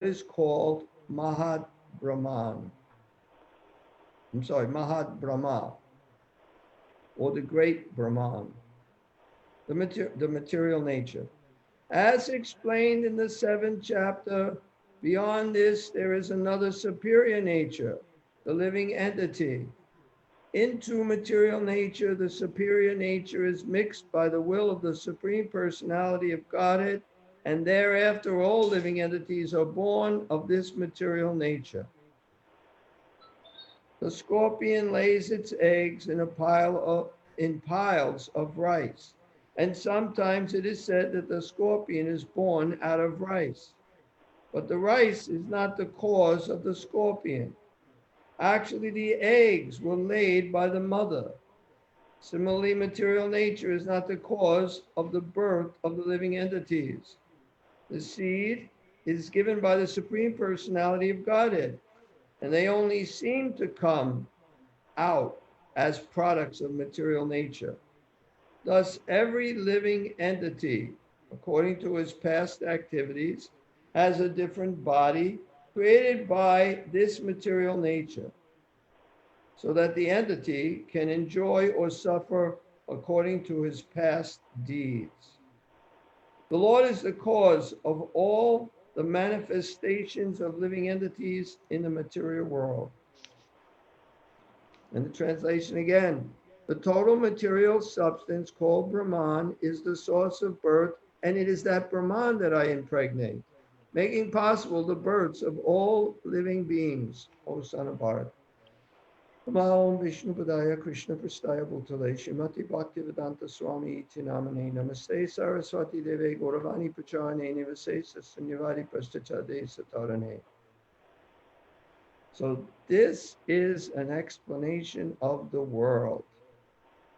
is called Brahman. Mahat Brahma, or the great Brahman, the material nature. As explained in the seventh chapter, beyond this, there is another superior nature, the living entity. Into material nature, the superior nature is mixed by the will of the Supreme Personality of Godhead, and thereafter all living entities are born of this material nature. The scorpion lays its eggs in piles of rice, and sometimes it is said that the scorpion is born out of rice. But the rice is not the cause of the scorpion. Actually, the eggs were laid by the mother. Similarly, material nature is not the cause of the birth of the living entities. The seed is given by the Supreme Personality of Godhead, and they only seem to come out as products of material nature. Thus, every living entity, according to his past activities, has a different body created by this material nature, so that the entity can enjoy or suffer according to his past deeds. The Lord is the cause of all the manifestations of living entities in the material world. And the translation again, the total material substance called Brahman is the source of birth, and it is that Brahman that I impregnate, making possible the births of all living beings, O son of Bharat. Om Vishnu Padaya Krishna Prastaya Bhutale Shrimati Bhaktivedanta Swami Iti Namane Namaste Saraswati Deve Gauravani Pracharane Nivasesa Sunyavadi Prastachade Satarane. So this is an explanation of the world.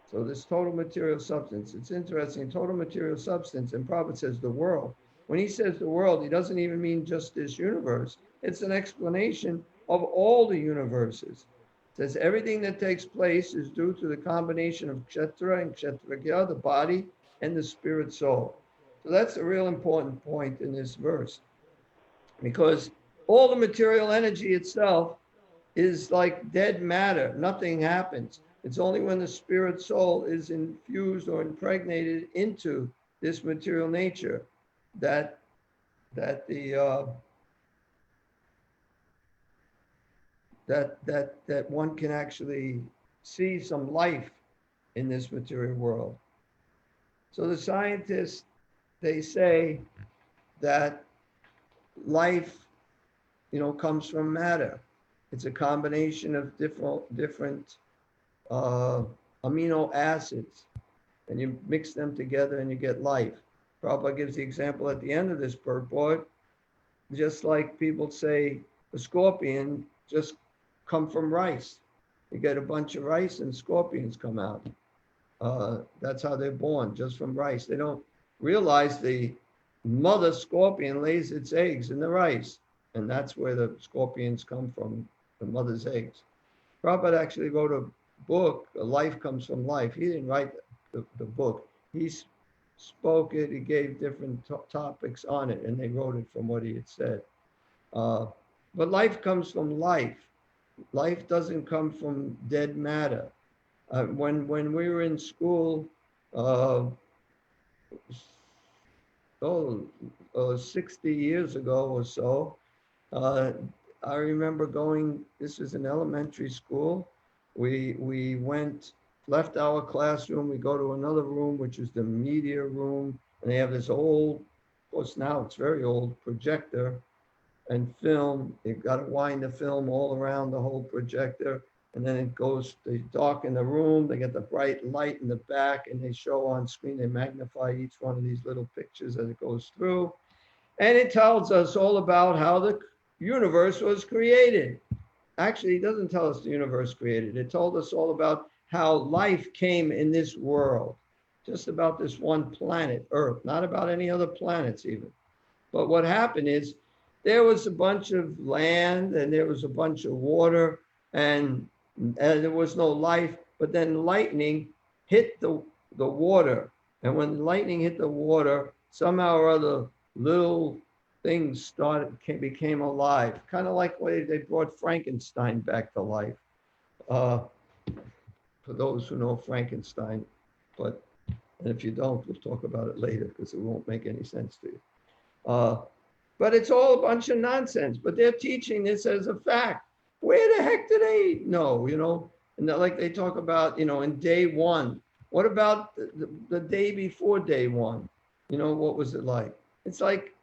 So this total material substance, it's interesting, total material substance, and Prabhupada says the world. When he says the world, he doesn't even mean just this universe. It's an explanation of all the universes. It says everything that takes place is due to the combination of Kshetra and Kshetragya, the body, and the spirit soul. So that's a real important point in this verse, because all the material energy itself is like dead matter. Nothing happens. It's only when the spirit soul is infused or impregnated into this material nature that one can actually see some life in this material world. So the scientists, they say that life, comes from matter. It's a combination of different amino acids, and you mix them together and you get life. Prabhupada gives the example at the end of this purport, just like people say a scorpion just come from rice. You get a bunch of rice and scorpions come out. That's how they're born, just from rice. They don't realize the mother scorpion lays its eggs in the rice, and that's where the scorpions come from, the mother's eggs. Prabhupada actually wrote a book, Life Comes from Life. He didn't write the book. He spoke it, he gave different topics on it, and they wrote it from what he had said. But life comes from life. Life doesn't come from dead matter. When we were in school, 60 years ago or so, I remember going, this was in elementary school. We left our classroom, we go to another room, which is the media room, and they have this old, of course now it's very old, projector and film. You've got to wind the film all around the whole projector, and then it goes, they darken the room, they get the bright light in the back, and they show on screen, they magnify each one of these little pictures as it goes through. And it tells us all about how the universe was created. Actually, it doesn't tell us the universe created. It told us all about how life came in this world, just about this one planet, Earth, not about any other planets even. But what happened is there was a bunch of land and there was a bunch of water and there was no life, but then lightning hit the water. And when lightning hit the water, somehow or other, little things became alive, kind of like when they brought Frankenstein back to life. Uh, for those who know Frankenstein, but and if you don't, we'll talk about it later because it won't make any sense to you. Uh, but it's all a bunch of nonsense. But they're teaching this as a fact. Where the heck do they know? And like they talk about, in day one. What about the day before day one? What was it like? It's like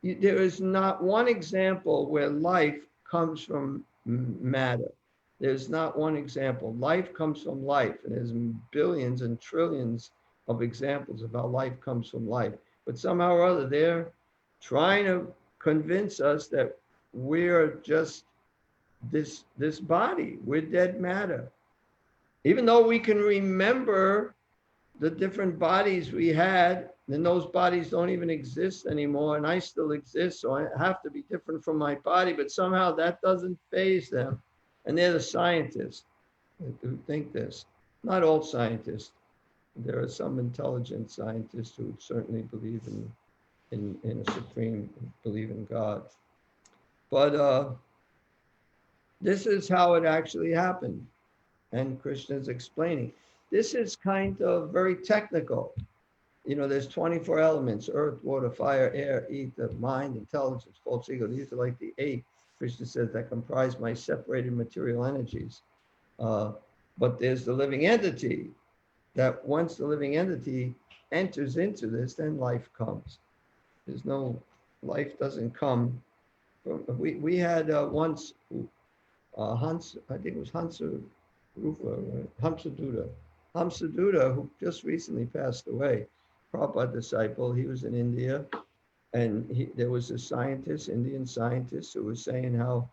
there is not one example where life comes from matter. There's not one example. Life comes from life, and there's billions and trillions of examples of how life comes from life. But somehow or other, they're trying to convince us that we're just this body. We're dead matter. Even though we can remember the different bodies we had, then those bodies don't even exist anymore, and I still exist, so I have to be different from my body, but somehow that doesn't faze them. And they're the scientists who think this. Not all scientists. There are some intelligent scientists who certainly believe in a supreme, believe in God. But this is how it actually happened. And Krishna's explaining. This is kind of very technical. There's 24 elements: earth, water, fire, air, ether, mind, intelligence, false ego. These are like the 8, Krishna says, that comprise my separated material energies. But there's the living entity, that once the living entity enters into this, then life comes. Life doesn't come from, we had once, Hans, I think it was Hamsaduda, who just recently passed away, Prabhupada disciple. He was in India, and there was a scientist, Indian scientist, who was saying how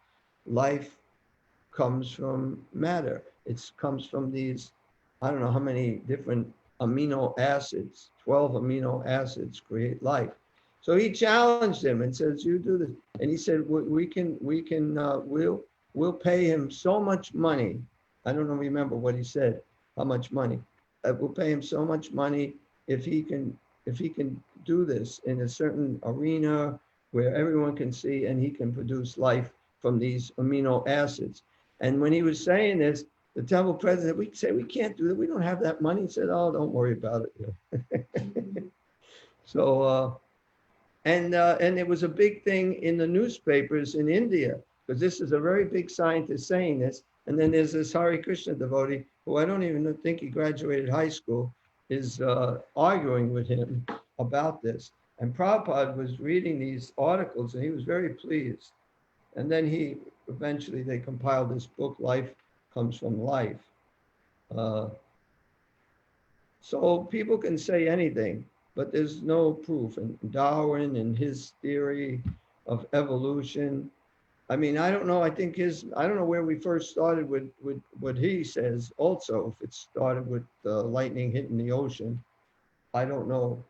life comes from matter. It comes from these, I don't know how many different amino acids, 12 amino acids create life. So he challenged him and says, you do this. And he said, we'll pay him so much money. I don't remember what he said, how much money. We'll pay him so much money if he can do this in a certain arena where everyone can see, and he can produce life from these amino acids. And when he was saying this, the temple president, we say, we can't do that. We don't have that money. He said, oh, don't worry about it. So, and it was a big thing in the newspapers in India, because this is a very big scientist saying this. And then there's this Hare Krishna devotee, who I don't even think he graduated high school, is arguing with him about this. And Prabhupada was reading these articles, and he was very pleased. And then eventually they compiled this book, Life Comes from Life. So people can say anything, but there's no proof. And Darwin and his theory of evolution, I mean, I don't know. I don't know where we first started with what he says also, if it started with lightning hitting the ocean. I don't know.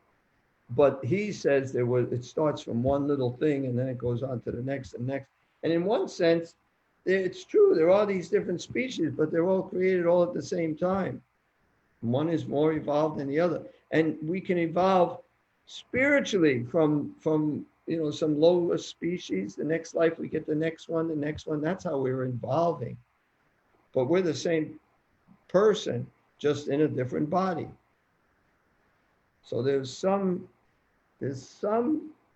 But he says it starts from one little thing, and then it goes on to the next and next. And in one sense, it's true. There are these different species, but they're all created all at the same time. One is more evolved than the other. And we can evolve spiritually from some lower species. The next life, we get the next one. That's how we're evolving. But we're the same person, just in a different body. So there's some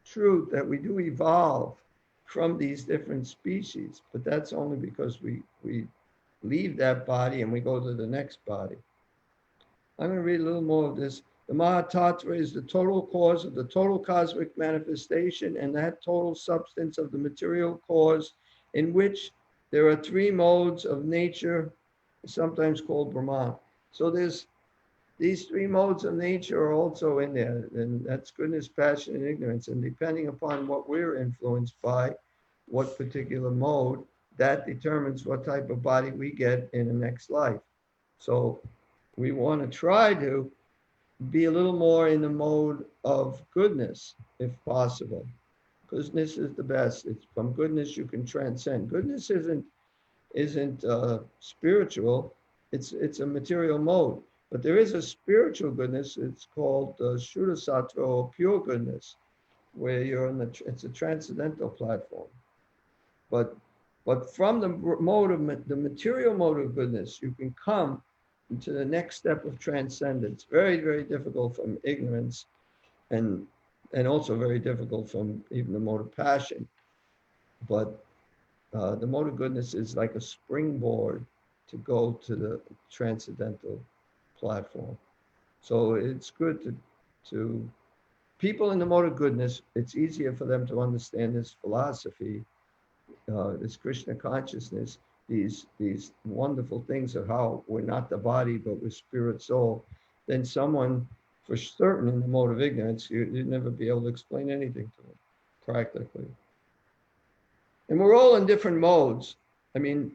truth that we do evolve from these different species, but that's only because we leave that body and we go to the next body. I'm going to read a little more of this. The Mahatattva is the total cause of the total cosmic manifestation, and that total substance of the material cause, in which there are 3 modes of nature, sometimes called Brahman. So there's these 3 modes of nature are also in there, and that's goodness, passion, and ignorance. And depending upon what we're influenced by, what particular mode, that determines what type of body we get in the next life. So we want to try to be a little more in the mode of goodness, if possible. Goodness is the best. It's from goodness you can transcend. Goodness isn't spiritual. It's a material mode. But there is a spiritual goodness. It's called Shuddha Sattva, or pure goodness. where you're in it's a transcendental platform. But from the mode of the material mode of goodness, you can come into the next step of transcendence. Very, very difficult from ignorance, and also very difficult from even the mode of passion. But the mode of goodness is like a springboard to go to the transcendental platform. So it's good to people in the mode of goodness. It's easier for them to understand this philosophy, this Krishna consciousness, these wonderful things of how we're not the body but we're spirit soul, than someone for certain in the mode of ignorance. You'd never be able to explain anything to them practically. And we're all in different modes. I mean,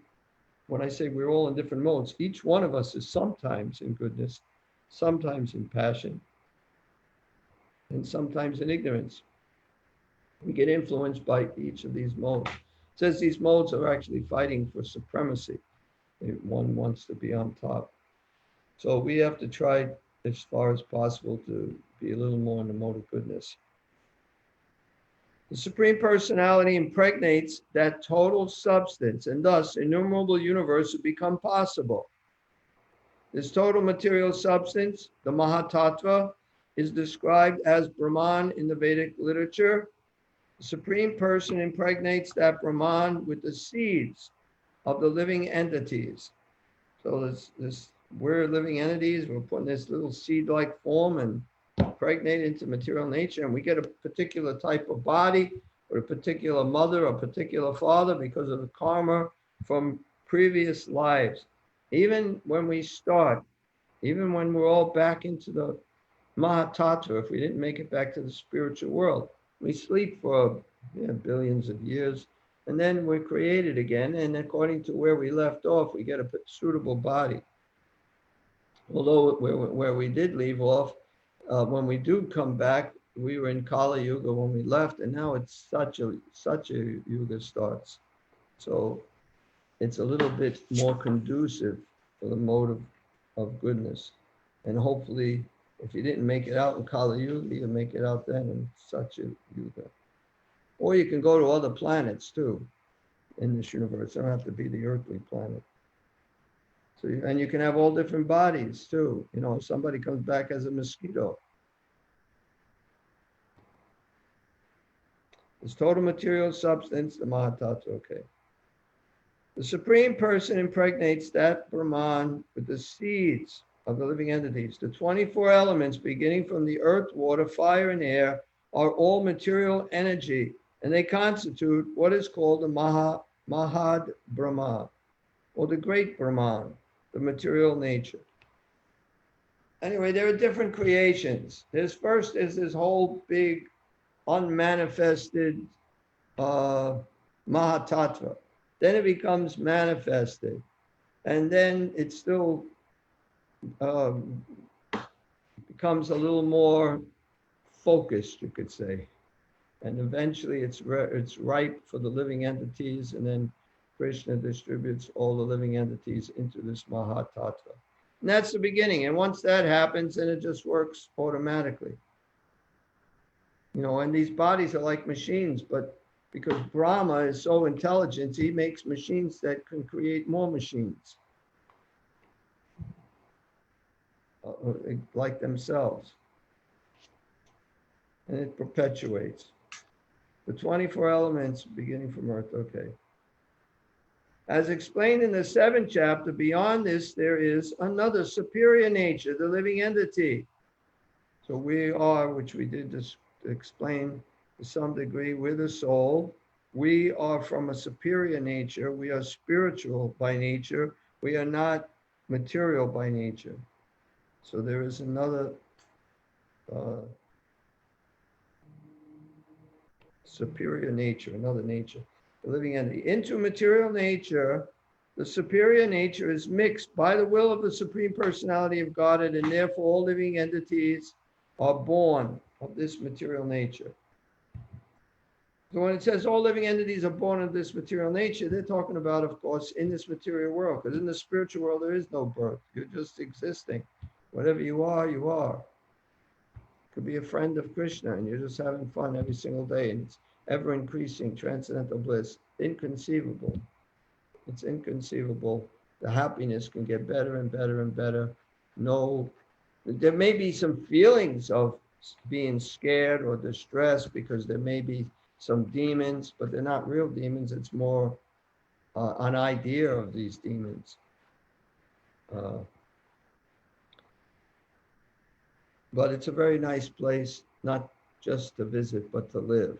when I say we're all in different modes, each one of us is sometimes in goodness, sometimes in passion, and sometimes in ignorance. We get influenced by each of these modes. It says these modes are actually fighting for supremacy. One wants to be on top. So we have to try as far as possible to be a little more in the mode of goodness. The Supreme Personality impregnates that total substance, and thus innumerable universe would become possible. This total material substance, the Mahatattva, is described as Brahman in the Vedic literature. The Supreme Person impregnates that Brahman with the seeds of the living entities. So we're living entities, we're putting this little seed-like form and impregnate into material nature, and we get a particular type of body, or a particular mother, or a particular father, because of the karma from previous lives. Even when we start, even when we're all back into the Mahatattva, if we didn't make it back to the spiritual world, we sleep for billions of years, and then we're created again, and according to where we left off, we get a suitable body. Although where we did leave off, when we do come back, we were in Kali Yuga when we left, and now it's such a Yuga starts. So it's a little bit more conducive for the mode of goodness. And hopefully, if you didn't make it out in Kali Yuga, you'll make it out then in such a Yuga. Or you can go to other planets too in this universe. It don't have to be the earthly planet. So, and you can have all different bodies too. You know, somebody comes back as a mosquito. This total material substance, the Mahatattva, okay. The Supreme Person impregnates that Brahman with the seeds of the living entities. The 24 elements, beginning from the earth, water, fire, and air, are all material energy, and they constitute what is called the Mahad Brahma, or the great Brahman, the material nature. Anyway, there are different creations. There's this whole big unmanifested Mahatattva. Then it becomes manifested, and then it still becomes a little more focused, you could say. And eventually it's ripe for the living entities, and then Krishna distributes all the living entities into this Mahatattva. And that's the beginning. And once that happens, then it just works automatically. You know, and these bodies are like machines, but because Brahma is so intelligent, he makes machines that can create more machines, like themselves. And it perpetuates. The 24 elements beginning from earth, okay. As explained in the 7th chapter, beyond this, there is another superior nature, the living entity. So we are, which we did just explain to some degree, we're the soul. We are from a superior nature. We are spiritual by nature. We are not material by nature. So there is another superior nature, another nature, the living entity. Into material nature, the superior nature is mixed by the will of the Supreme Personality of Godhead, and therefore all living entities are born of this material nature. So when it says all living entities are born of this material nature, they're talking about, of course, in this material world, because in the spiritual world, there is no birth. You're just existing. Whatever you are, you are. could be a friend of Krishna, and you're just having fun every single day, and it's ever increasing transcendental bliss. Inconceivable. It's inconceivable. The happiness can get better and better and better. No, there may be some feelings of being scared or distressed because there may be some demons, but they're not real demons. It's more an idea of these demons. Uh, but it's a very nice place, not just to visit, but to live.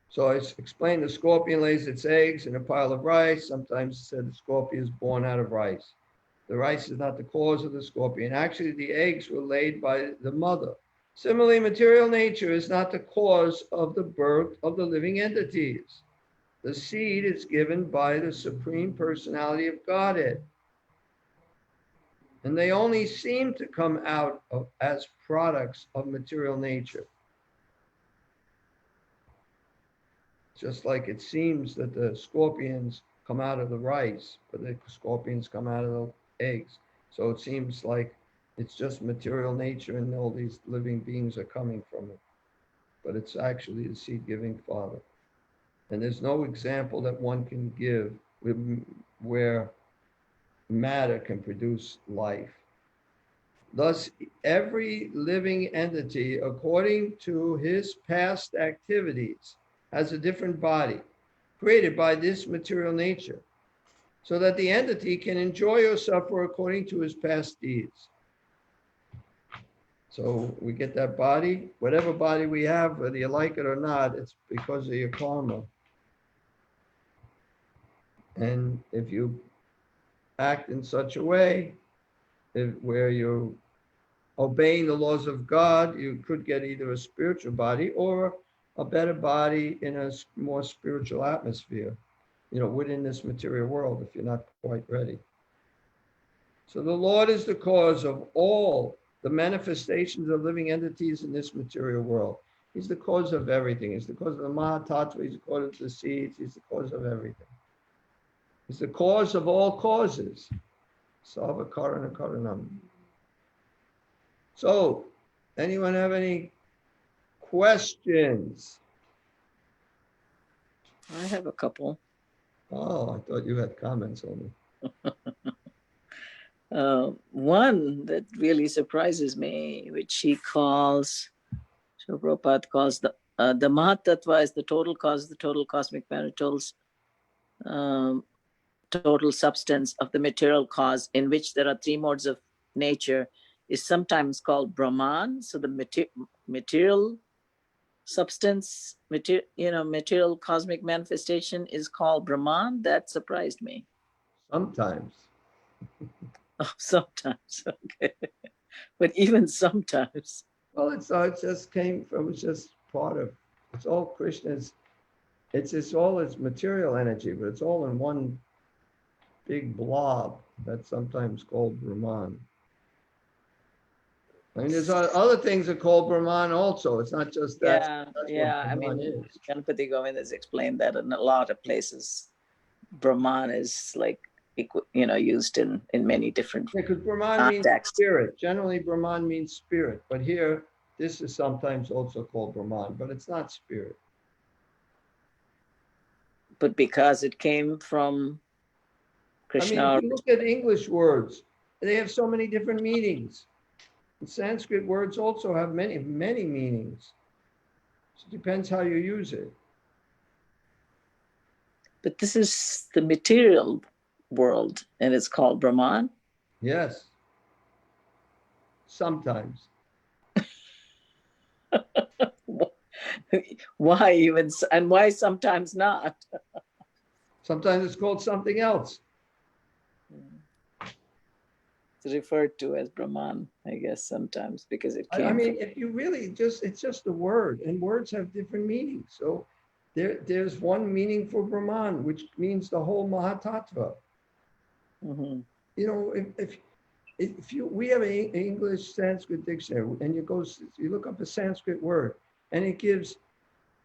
So I explained the scorpion lays its eggs in a pile of rice. Sometimes it said the scorpion is born out of rice. The rice is not the cause of the scorpion. Actually, the eggs were laid by the mother. Similarly, material nature is not the cause of the birth of the living entities. The seed is given by the Supreme Personality of Godhead. And they only seem to come out as products of material nature. Just like it seems that the scorpions come out of the rice, but the scorpions come out of the eggs. So it seems like it's just material nature and all these living beings are coming from it. But it's actually the seed-giving Father. And there's no example that one can give where matter can produce life. Thus, every living entity, according to his past activities, has a different body created by this material nature, so that the entity can enjoy or suffer according to his past deeds. So we get that body, whatever body we have, whether you like it or not, it's because of your karma. And if you act in such a way where you're obeying the laws of God, you could get either a spiritual body or a better body in a more spiritual atmosphere, within this material world, if you're not quite ready. So the Lord is the cause of all the manifestations of living entities in this material world. He's the cause of everything. He's the cause of the Mahatattva. He's the cause of the seeds. He's the cause of everything. He's the cause of all causes. Sarva Karana Karanam. So, anyone have any questions? I have a couple. Oh, I thought you had comments on it. One that really surprises me, which he calls, so Prabhupada calls the Mahatattva is the total cause, the total cosmic parentals, total substance of the material cause, in which there are three modes of nature, is sometimes called Brahman. So the material substance, material cosmic manifestation is called Brahman. That surprised me. Sometimes. Oh, sometimes, okay. But even sometimes. Well, it just came from, it's just part of, it's all Krishna's, it's all its material energy, but it's all in one big blob that's sometimes called Brahman. I mean, there's other things are called Brahman also. It's not just that. Yeah. I mean, Ganpati Govind has explained that in a lot of places. Brahman is like, used in many different because Brahman means spirit. Generally, Brahman means spirit. But here, this is sometimes also called Brahman, but it's not spirit. But because it came from Krishna. I mean, if you look at English words, they have so many different meanings. And Sanskrit words also have many, many meanings. So it depends how you use it. But this is the material world, and it's called Brahman? Yes. Sometimes. Why even, and why sometimes not? Sometimes it's called something else. It's referred to as Brahman, I guess, sometimes, because it came. I mean, if you really it's just a word, and words have different meanings. So there's one meaning for Brahman, which means the whole Mahatattva. Mm-hmm. If we have an English Sanskrit dictionary, and you look up a Sanskrit word, and it gives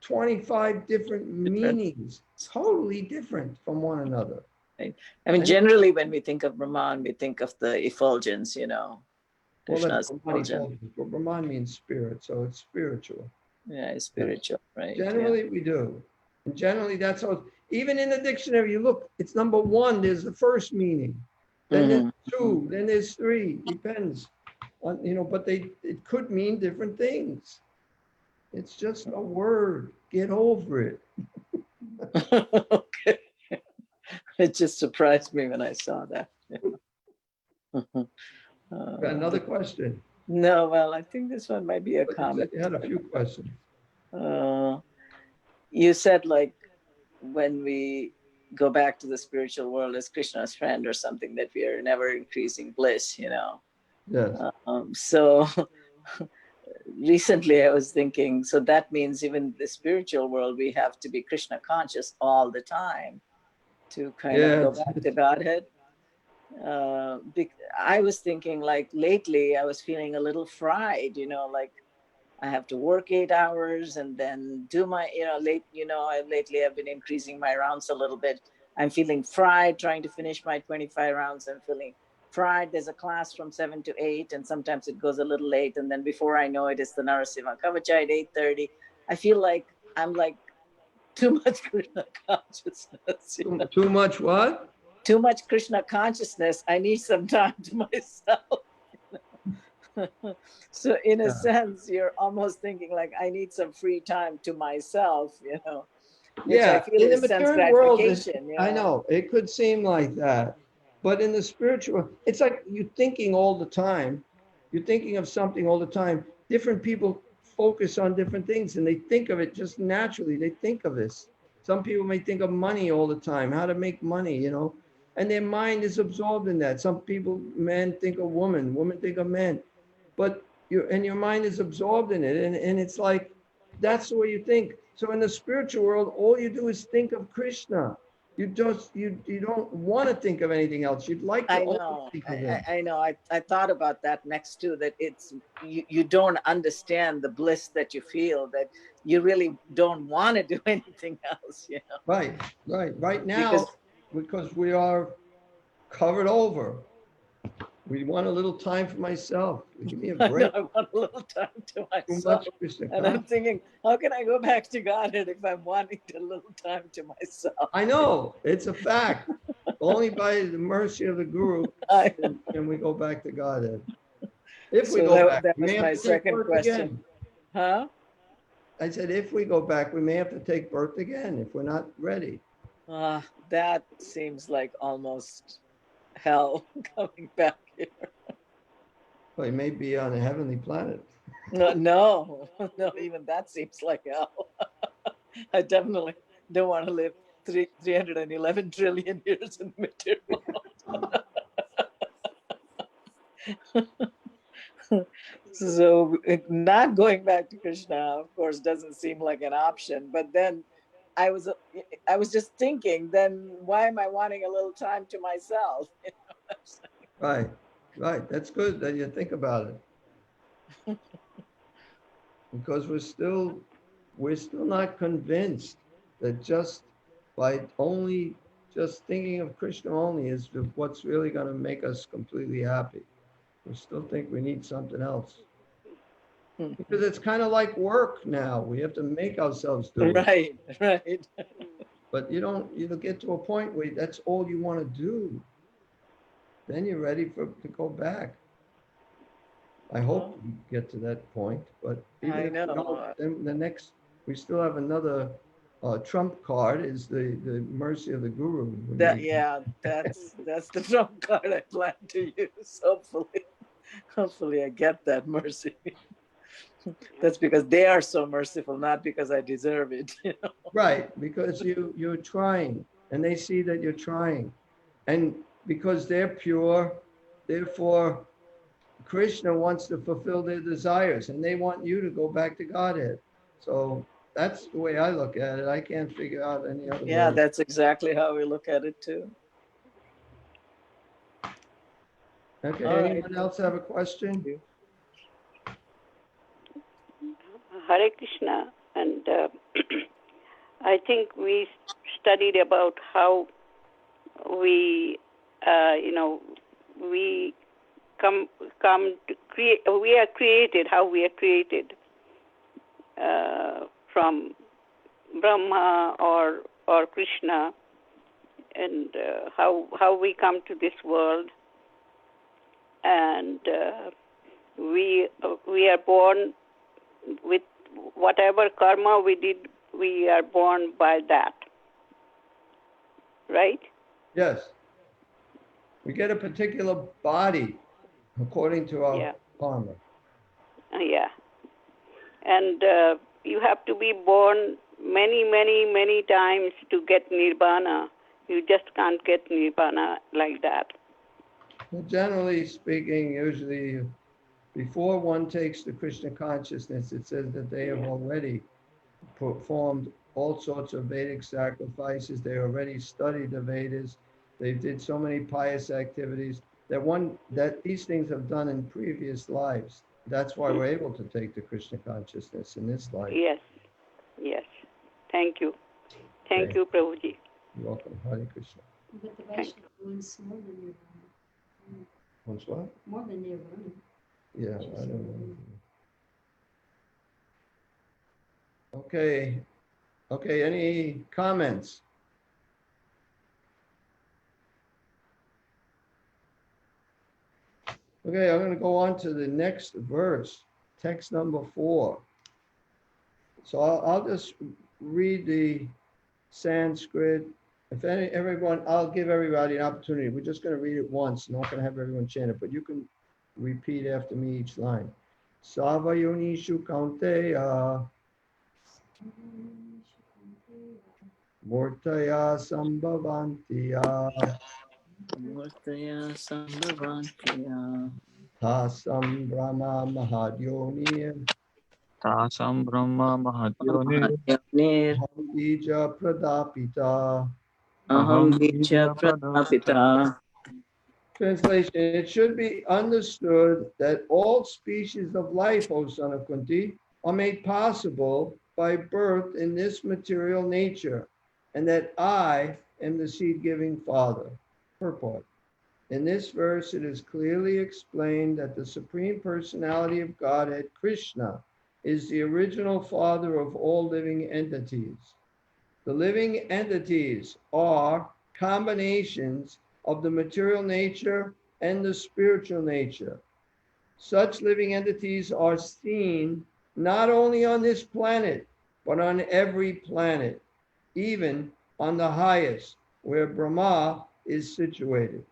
25 different meanings, totally different from one another. Right. I mean, generally, when we think of Brahman, we think of the effulgence, you know, Well, that's Krishna's Brahman effulgence. effulgence. Well, Brahman means spirit, so it's spiritual. Yeah, it's Yes. spiritual, right? Generally, we do. And generally, that's how, even in the dictionary, you look, it's number one, there's the first meaning. Then there's two, then there's three, depends on, you know, but it could mean different things. It's just a word. Get over it. Okay. It just surprised me when I saw that. Got another question? No, well, I think this one might be a You comment. said you had a few questions. You said like when we go back to the spiritual world as Krishna's friend or something, that we are in ever increasing bliss, you know. Yes. So recently I was thinking, so that means even the spiritual world, we have to be Krishna conscious all the time to kind of go back to Godhead. I was thinking like lately I was feeling a little fried, you know, like I have to work 8 hours and then do my, you know, lately I've been increasing my rounds a little bit. I'm feeling fried trying to finish my 25 rounds. I'm feeling fried. There's a class from 7 to 8 and sometimes it goes a little late. And then before I know it, it's the Narasimha Kavacha at 8:30. I feel like I'm like too much Krishna consciousness. You know? Too much what? Too much Krishna consciousness. I need some time to myself. So in a sense, you're almost thinking like, I need some free time to myself, you know, which I feel in the is sense material world, gratification. You know? I know it could seem like that, but in the spiritual, it's like you're thinking all the time. You're thinking of something all the time. Different people focus on different things and they think of it just naturally. They think of this. Some people may think of money all the time, how to make money, you know, and their mind is absorbed in that. Some people, men think of women, women think of men, but your mind is absorbed in it. And it's like, that's the way you think. So in the spiritual world, all you do is think of Krishna. You don't want to think of anything else. You'd like to only think of him. I know. I thought about that next too, that it's, you don't understand the bliss that you feel, that you really don't want to do anything else, you know. Right now, because we are covered over. We want a little time for myself. Give me a break. I want a little time to Too myself. much Krishna And I'm thinking, how can I go back to Godhead if I'm wanting a little time to myself? I know, it's a fact. Only by the mercy of the Guru can we go back to Godhead. If we go back, that we was may my have to take second birth question. again. Huh? I said, if we go back, we may have to take birth again if we're not ready. That seems like almost hell coming back here. Well, you may be on a heavenly planet. No, even that seems like hell. I definitely don't want to live 311 trillion years in material. So not going back to Krishna, of course, doesn't seem like an option. But then I was just thinking, then why am I wanting a little time to myself? Right. That's good that you think about it. Because we're still not convinced that just by only just thinking of Krishna only is what's really going to make us completely happy. We still think we need something else. Because it's kind of like work now. We have to make ourselves do it. Right. But you'll get to a point where that's all you want to do. Then you're ready to go back. I hope we get to that point. But even if we don't, then we still have another trump card is the mercy of the Guru. That's the trump card I plan to use. Hopefully I get that mercy. That's because they are so merciful, not because I deserve it. You know? Right, because you're trying, and they see that you're trying, and because they're pure, therefore Krishna wants to fulfill their desires, and they want you to go back to Godhead. So that's the way I look at it. I can't figure out any other way. Yeah, that's exactly how we look at it too. Okay, anyone else have a question? Hare Krishna. And I think we studied about how we, we come to create. We are created. How we are created from Brahma or Krishna, and how we come to this world, and we are born with whatever karma we did. We are born by that, right? Yes. We get a particular body according to our karma. Yeah. And you have to be born many times to get nirvana. You just can't get nirvana like that. Well, generally speaking, usually before one takes the Krishna consciousness, it says that they have already performed all sorts of Vedic sacrifices. They already studied the Vedas. They did so many pious activities that these things have done in previous lives. That's why we're able to take the Krishna consciousness in this life. Yes. Thank you. Thank you, Prabhuji. You're welcome. Hare Krishna. But the Vaishnava wants more than Nirvana. Wants what? More than Nirvana. Yeah, I don't know. Okay, any comments? Okay, I'm going to go on to the next verse, text number 4. So I'll just read the Sanskrit. If everyone, I'll give everybody an opportunity. We're just going to read it once, not going to have everyone chant it, but you can repeat after me each line. Savayonishu Kaunteya Murtaya Sambhavantiya Murtaya Sambhavantiya Tasam Brahma Mahadyoni Tasam Brahma Mahadyoni Mahadyonir Bija Pradapita. Aham Aham Bija Bija Pradapita. Pradapita. Translation, it should be understood that all species of life, O son of Kunti, are made possible by birth in this material nature, and that I am the seed-giving father. Purport. In this verse, it is clearly explained that the Supreme Personality of Godhead, Krishna, is the original father of all living entities. The living entities are combinations of the material nature and the spiritual nature. Such living entities are seen not only on this planet, but on every planet, even on the highest, where Brahma is situated.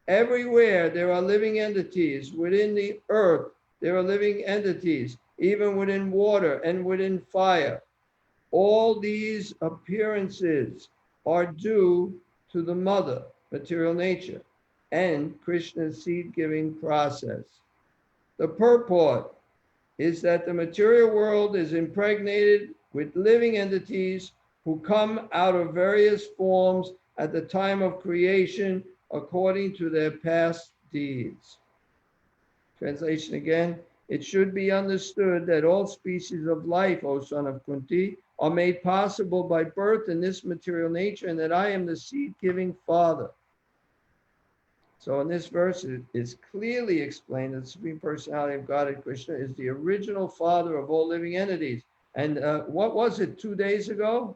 Everywhere there are living entities. Within the earth, there are living entities, even within water and within fire. All these appearances are due to the mother, material nature, and Krishna's seed-giving process. The purport is that the material world is impregnated with living entities who come out of various forms at the time of creation according to their past deeds. Translation again, it should be understood that all species of life, O son of Kunti, are made possible by birth in this material nature, and that I am the seed-giving father. So in this verse, it is clearly explained that the Supreme Personality of Godhead Krishna is the original father of all living entities. And what was it, 2 days ago?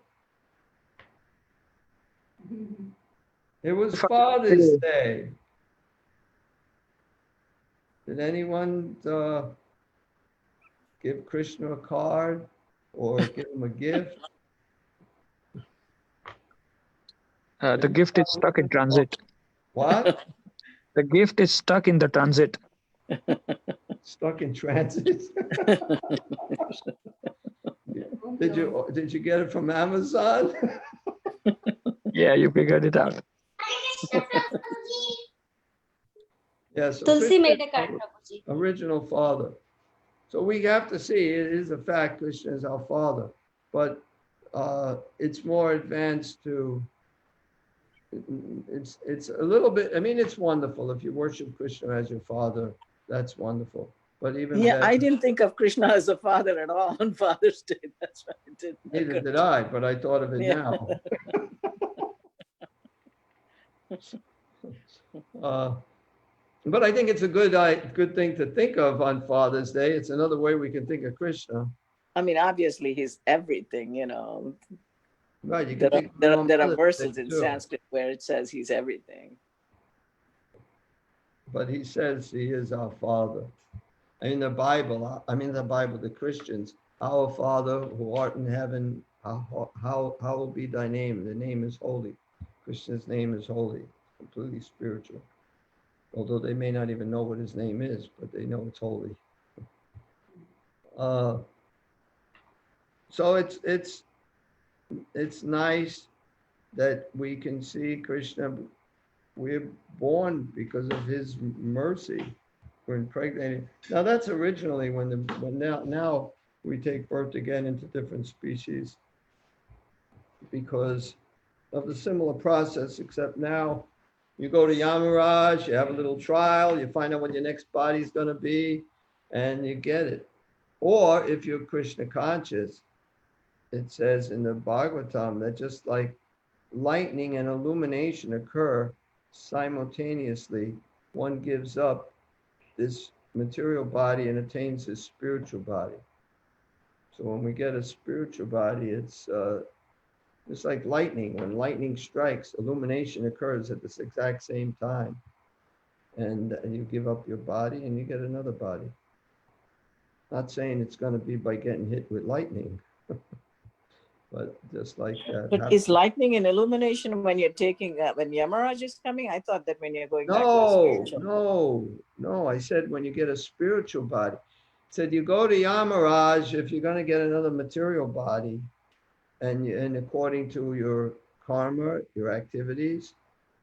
It was Father's Day. Did anyone give Krishna a card or give him a gift? The gift is stuck in transit. What? The gift is stuck in the transit. Stuck in transit? Did you get it from Amazon? Yeah, you figured it out. Yes. Tulsi made a card, Prabhuji. Original father. So we have to see, it is a fact, Krishna is our father, but it's more advanced to, it's a little bit, I mean, it's wonderful. If you worship Krishna as your father, that's wonderful. But even Yeah, I better, didn't think of Krishna as a father at all on Father's Day. That's why it didn't neither occur did to I, but I thought of it me. Yeah. now. Uh, but I think it's a good thing to think of on Father's Day. It's another way we can think of Krishna. I mean, obviously, he's everything, you know. Right, you can There are, think of there it are, on there are Mother's Day verses in too. Sanskrit where it says he's everything. But he says he is our Father. In the Bible, the Christians, our Father who art in heaven, hallowed be thy name. The name is holy. Krishna's name is holy, completely spiritual. Although they may not even know what his name is, but they know it's holy. So it's nice that we can see Krishna. We're born because of his mercy. We're impregnated. Now that's originally when now we take birth again into different species because of the similar process, except now you go to Yamaraj, you have a little trial, you find out when your next body's going to be, and you get it. Or if you're Krishna conscious, it says in the Bhagavatam that just like lightning and illumination occur simultaneously, one gives up this material body and attains his spiritual body. So when we get a spiritual body, it's like lightning. When lightning strikes, illumination occurs at this exact same time. And you give up your body and you get another body. Not saying it's going to be by getting hit with lightning, but just like that. But is lightning and illumination when you're taking, when Yamaraj is coming? I thought that when you're going back to the spiritual. No. I said when you get a spiritual body. I said you go to Yamaraj if you're going to get another material body, and according to your karma, your activities,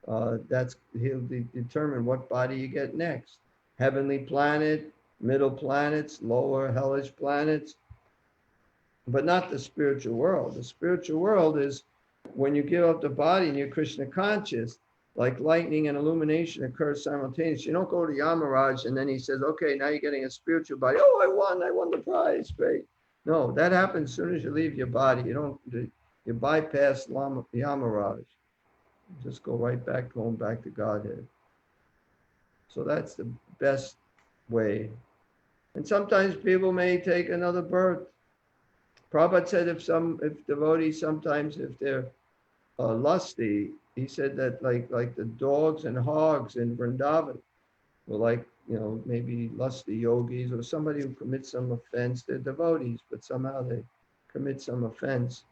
he'll determine what body you get next. Heavenly planet, middle planets, lower hellish planets, but not the spiritual world. The spiritual world is when you give up the body and you're Krishna conscious, like lightning and illumination occurs simultaneously. You don't go to Yamaraj and then he says, okay, now you're getting a spiritual body. Oh, I won the prize, great. No, that happens as soon as you leave your body. You bypass Yamaraj. Just go right back, going back to Godhead. So that's the best way. And sometimes people may take another birth. Prabhupada said if devotees sometimes, if they're lusty, he said that like the dogs and hogs in Vrindavan were like, maybe lusty yogis or somebody who commits some offense. They're devotees, but somehow they commit some offense.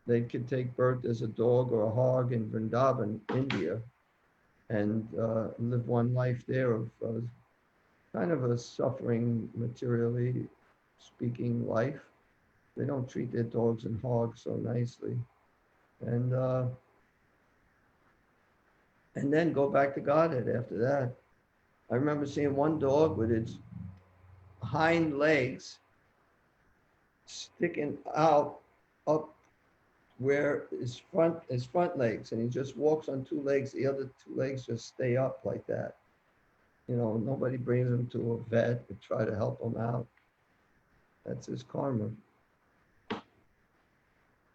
They could take birth as a dog or a hog in Vrindavan, India, and live one life there of kind of a suffering, materially speaking life. They don't treat their dogs and hogs so nicely. And then go back to Godhead after that. I remember seeing one dog with its hind legs sticking out up where his front legs, and he just walks on two legs. The other two legs just stay up like that. Nobody brings him to a vet to try to help him out. That's his karma.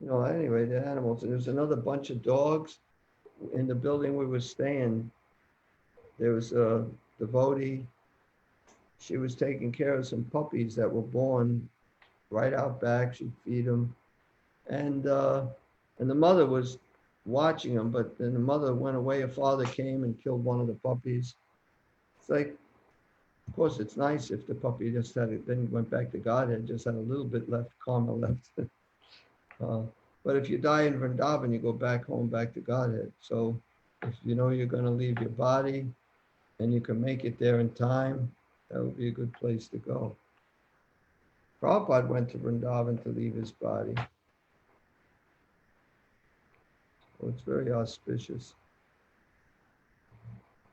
Anyway, the animals. And there's another bunch of dogs in the building we were staying. There was a devotee. She was taking care of some puppies that were born right out back. She'd feed them. And the mother was watching them, but then the mother went away. Her father came and killed one of the puppies. It's like, of course, it's nice if the puppy just then went back to Godhead, just had a little bit left, karma left. But if you die in Vrindavan, you go back home, back to Godhead. So if you know you're going to leave your body and you can make it there in time, that would be a good place to go. Prabhupada went to Vrindavan to leave his body. So it's very auspicious.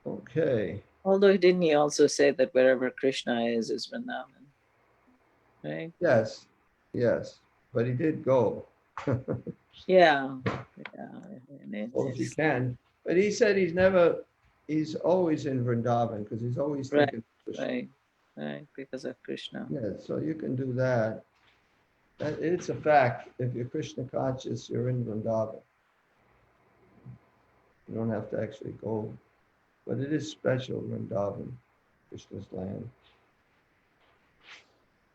Okay. Although didn't he also say that wherever Krishna is Vrindavan? Right? Yes. But he did go. Yeah. Well, if you can. But he said he's always in Vrindavan because he's always thinking. Right. Right, because of Krishna. Yeah, so you can do that. It's a fact. If you're Krishna conscious, you're in Vrindavan. You don't have to actually go, but it is special, Vrindavan, Krishna's land.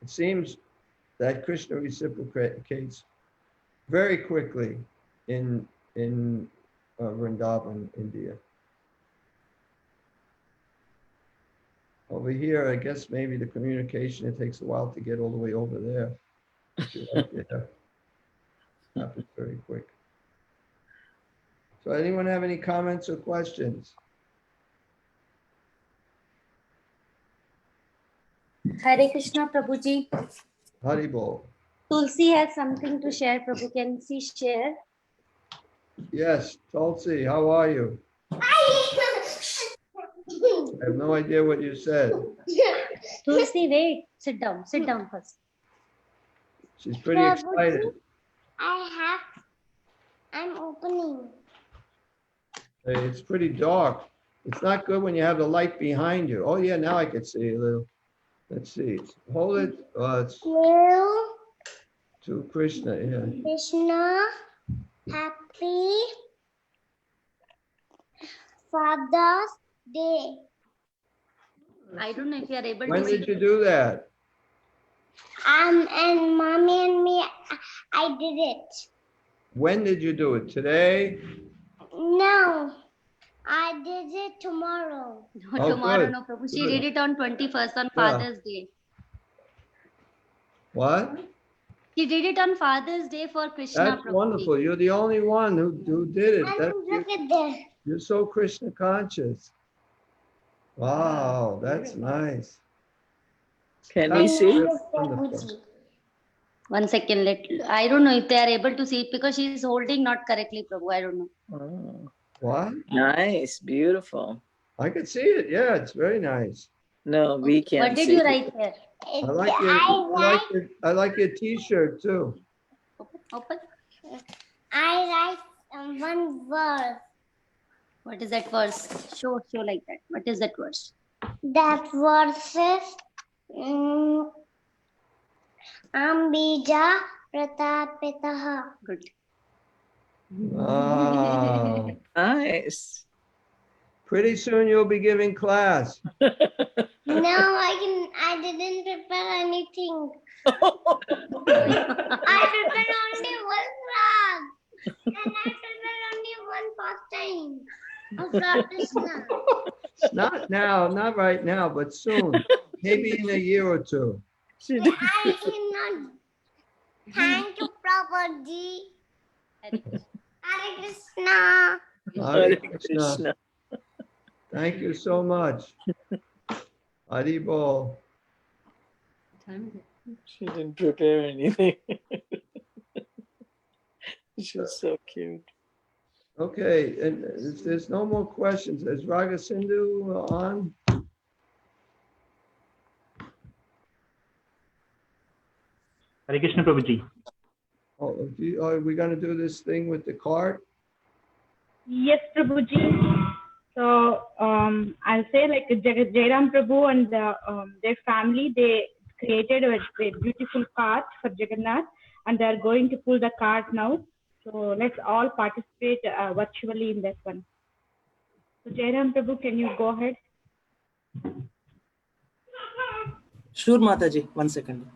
It seems that Krishna reciprocates very quickly in Vrindavan, India. Over here, I guess maybe the communication, it takes a while to get all the way over there. Happens very quick. So anyone have any comments or questions? Hare Krishna, Prabhuji. Haribol. Tulsi has something to share. Prabhu, can she share? Yes, Tulsi, how are you? I have no idea what you said. Tulsi, wait. Sit down. Sit down first. She's pretty excited. I'm opening. Hey, it's pretty dark. It's not good when you have the light behind you. Oh yeah, now I can see a little. Let's see. Hold it. It's Well, to Krishna. Yeah. Krishna, happy Father's Day. I don't know if you are able When to see. did you do that? And mommy and me, I did it. When did you do it? Today? No, I did it tomorrow. No, Oh, tomorrow, good. no, Prabhu. She Good. did it on 21st, on Yeah. Father's Day. What? She did it on Father's Day for Krishna, That's Prabhuji. wonderful. You're the only one who did it. And That's, look at there. you're so Krishna conscious. Wow, that's nice. Can we That's see? really wonderful. One second, I don't know if they are able to see it because she is holding not correctly, Prabhu. I don't know. Oh, What? nice, beautiful. I can see it. Yeah, it's very nice. No, we can't What did see. you write here? I like your T-shirt too. Open. I write one verse. What is that verse? Show like that. What is that verse? That verse is Ambija Pratapitaha. Good. Wow. Nice. Pretty soon you'll be giving class. No, I didn't prepare anything. I prepared only one frog. And I prepared only one pastime of Lord Krishna. Not now, not right now, but soon. Maybe in a year or two. She did. I cannot. Thank you, Prabhuji. Hare Krishna. Hare Krishna. Thank you so much. Haribol. She didn't prepare anything. She's so cute. Okay, and if there's no more questions, is Raga Sindhu on? Hare Krishna Prabhuji. Oh, are we gonna do this thing with the cart? Yes, Prabhuji. So I'll say like Jairam Prabhu and their family, they created a beautiful cart for Jagannath, and they are going to pull the cart now. So let's all participate virtually in that one. So Jairam Prabhu, can you go ahead? Sure, Mataji. 1 second.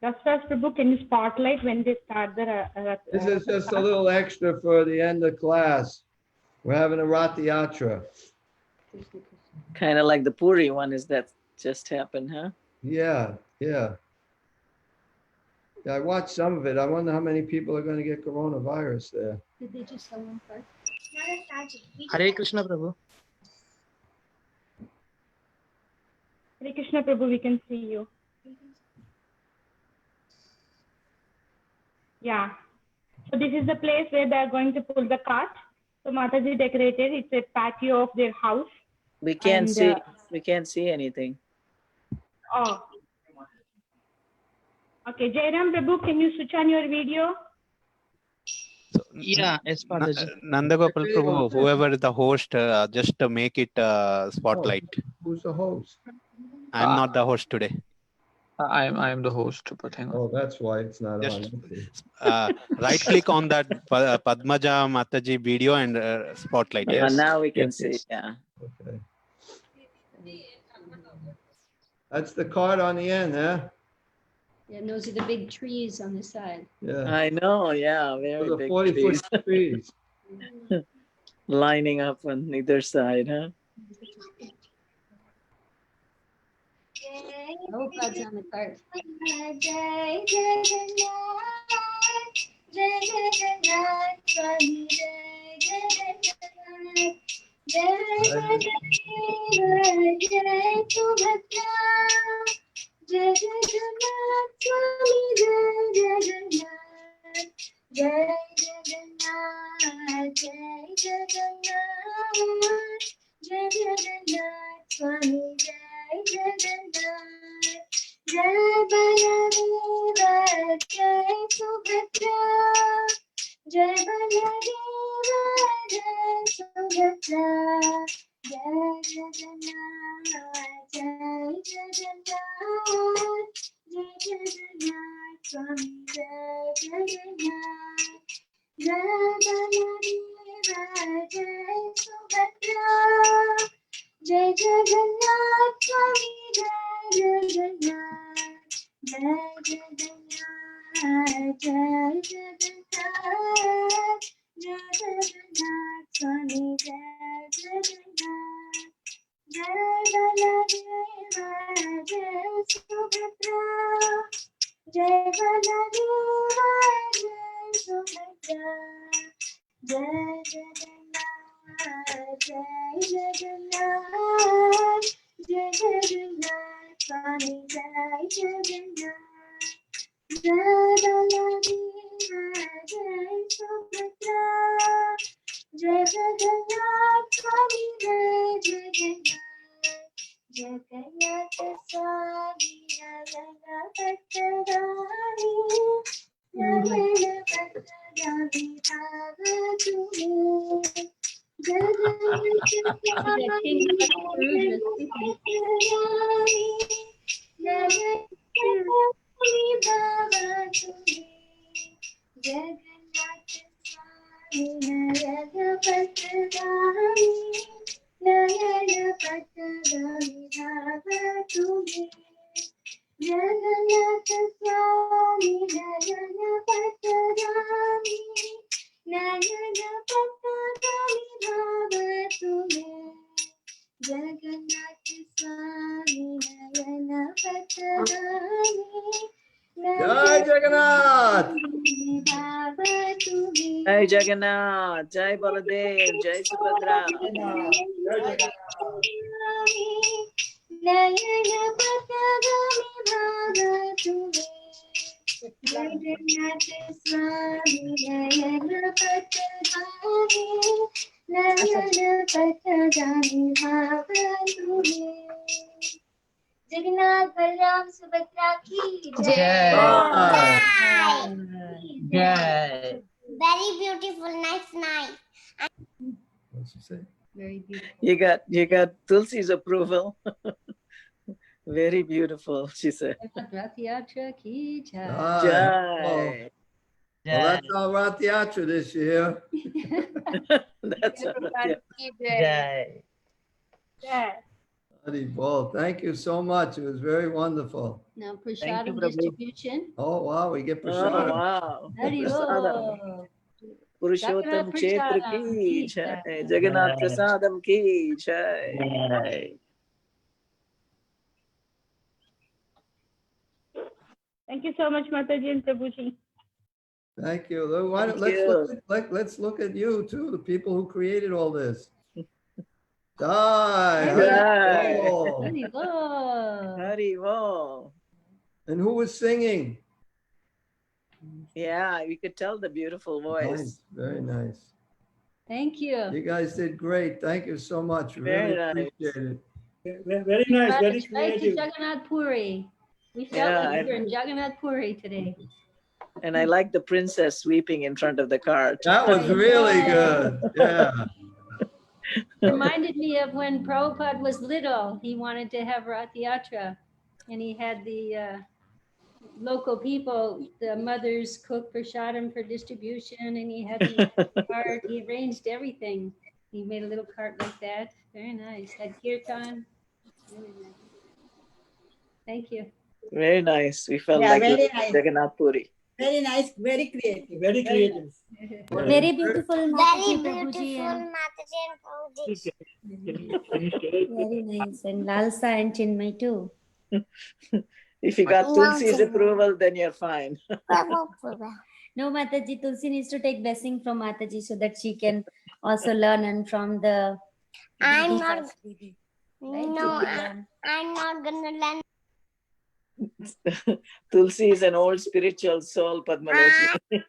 Rasraj Prabhu, can you spotlight when they start the This is just a little extra for the end of class. We're having a Rath Yatra. Kind of like the Puri one. Is that just happened, huh? Yeah. Yeah, I watched some of it. I wonder how many people are going to get coronavirus there. Did they just someone first? Hare Krishna Prabhu. Hare Krishna Prabhu, we can see you. Yeah. So this is the place where they are going to pull the cart. So Mataji decorated. It's a patio of their house. We can't And, see. We can't see anything. Oh. Okay, Jairam Prabhu, can you switch on your video? Yeah, yes, Mataji. Nandagopal Prabhu, whoever is the host, just make it spotlight. Who's the host? I'm not the host today. I am the host, but hang on. Oh, that's why it's not Just on. right click on that Padmaja Mataji video and spotlight. Yes. Now we can Yes, see. yes. Yeah. Okay. That's the card on the end, huh? Yeah, and those are the big trees on the side. Yeah. I know. Yeah. Very Those are big 40-foot trees trees. lining up on either side, huh? Prabhupada's on the card. Jai Jagannath! Jai Jagannath, Jai Baladev, Jai Subhadra. Jagannath Balram Subhadra की Jai. जय very beautiful nice night. What's she say? Very beautiful. You got Tulsi's approval. Very beautiful, she said. Rath Yatra ki jai. Jai. Well, that's our Rath Yatra this year. That's right. Jai. Hari Bol. Thank you so much. It was very wonderful. Now Thank you, prasadam Prabhu. distribution. Oh, wow. We get Oh, prasad. wow. Hari Prasadam. Bol. Purushottam Jagannath Kshetra prasadam ki ki jai. jai. Jagannath Prasadam ki jai. Jai. Thank you so much, Mataji and Prabhuji. Thank you. Why don't, let's look at you too, the people who created all this. Jai. Jai. Bol. Hari Bol. Hari Bol. And who was singing? Yeah, we could tell the beautiful voice. Nice. Very nice. Thank you. You guys did great. Thank you so much. Very Really nice. appreciate it. Very nice, very Right to creative. Jagannath Puri. We felt Yeah, like we were in Jagannath Puri today. And I like the princess sweeping in front of the cart. That was really good. Yeah. Reminded me of when Prabhupada was little. He wanted to have Rath Yatra, and he had the local people, the mothers, cook prasadam for distribution, and he had them in the cart. He arranged everything. He made a little cart like that. Very nice. Had kirtan. Really nice. Thank you. Very nice. We felt Yeah, like very it was nice. Jagannath Puri. Very nice, very creative. Very creative. Very beautiful, Very Mataji, beautiful, Prabhuji, and Mataji and Prabhuji. Can you share it? very nice. And Lalsa and Chinmay too. If you got No, Tulsi's Chinmay. approval, then you're fine. No, Mataji, Tulsi needs to take blessing from Mataji so that she can also learn, and from the I'm Didi not- first, Didi, right? No, She will learn. I'm not gonna learn. Tulsi is an old spiritual soul, Padmalochini.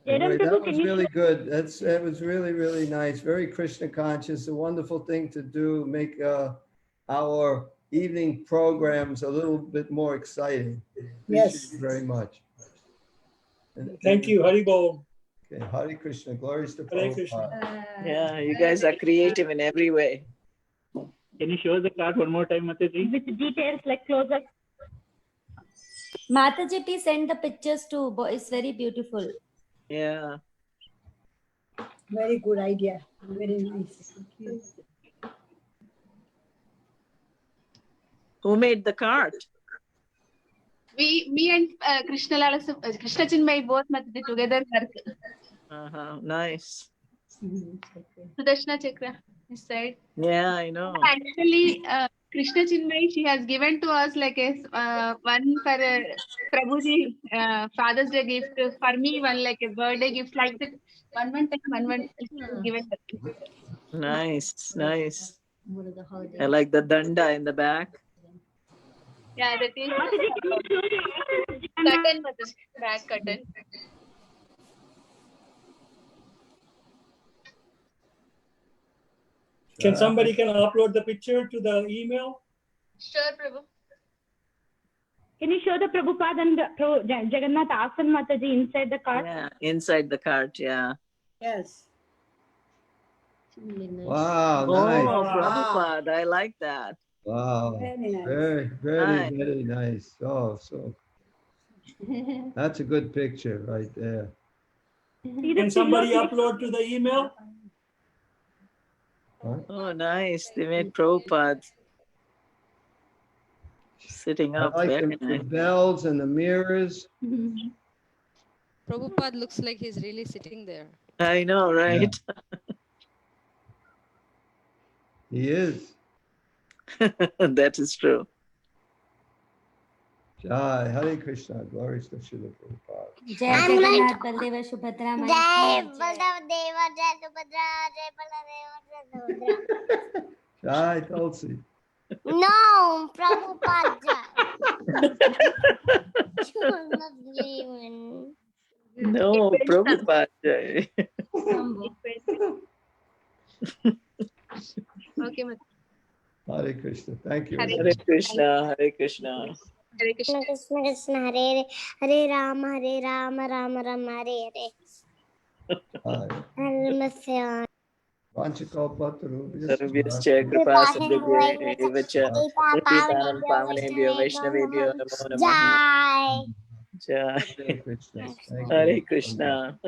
Anyway, that was really good. That was really, really nice. Very Krishna conscious. A wonderful thing to do. Make our evening programs a little bit more exciting. Yes. Appreciate it very much. Thank you, Haribol. Okay, Hare Krishna. Glories to Hare Prabhupada. Krishna. Yeah, you guys are creative in every way. Can you show the card one more time, Mataji? With details like closer. Mataji, please send the pictures too. It's very beautiful. Yeah. Very good idea. Very nice. Who made the cart? Me and Krishna Chinmay both Mataji together work. Nice. Sudarshana Chakra inside. Yeah, I know. Actually, Krishna Chinmay, she has given to us like a one for Prabhuji Father's Day gift. For me, one like a birthday gift, like that. One given. Nice, nice. What are the holidays? I like the danda in the back. Yeah, that is curtain, Mataji, back curtain. Can somebody upload the picture to the email? Sure, Prabhu. Can you show the Prabhupada and Jagannath Asan Mataji inside the cart? Yeah, inside the cart, yeah. Yes. Wow, Oh, nice. Prabhupada, I like that. Wow. Very nice. Very, very nice. Oh, so that's a good picture right there. Can somebody upload to the email? Oh, nice. They made Prabhupada sitting I up. like Very the nice. bells and the mirrors. Prabhupada looks like he's really sitting there. I know, right? He is. That is true. Jai, Hare Krishna, glories to Srila Prabhupada. Jai Jagannath, Baldeva, Subhadra, Maya. Jai Baldeva, Jai Subhadra, Jai Baladeva, Jai Subhadra. Jai Tulsi. No, Prabhupada. You're not leaving. No, Prabhupada. Okay, Mataji. Hare Krishna. Thank you. Hare Krishna, Hare Krishna. Hare Krishna. Krishna Krishna Hare Hare Rama Rama Rama Hare Hare. Namaste. Sarvascha kripasindhubhyo pratitanam pavanebhyo Vaishnavebhyo namo namaha. Jai. Jai. Hare Krishna. Thank you. Hare Krishna.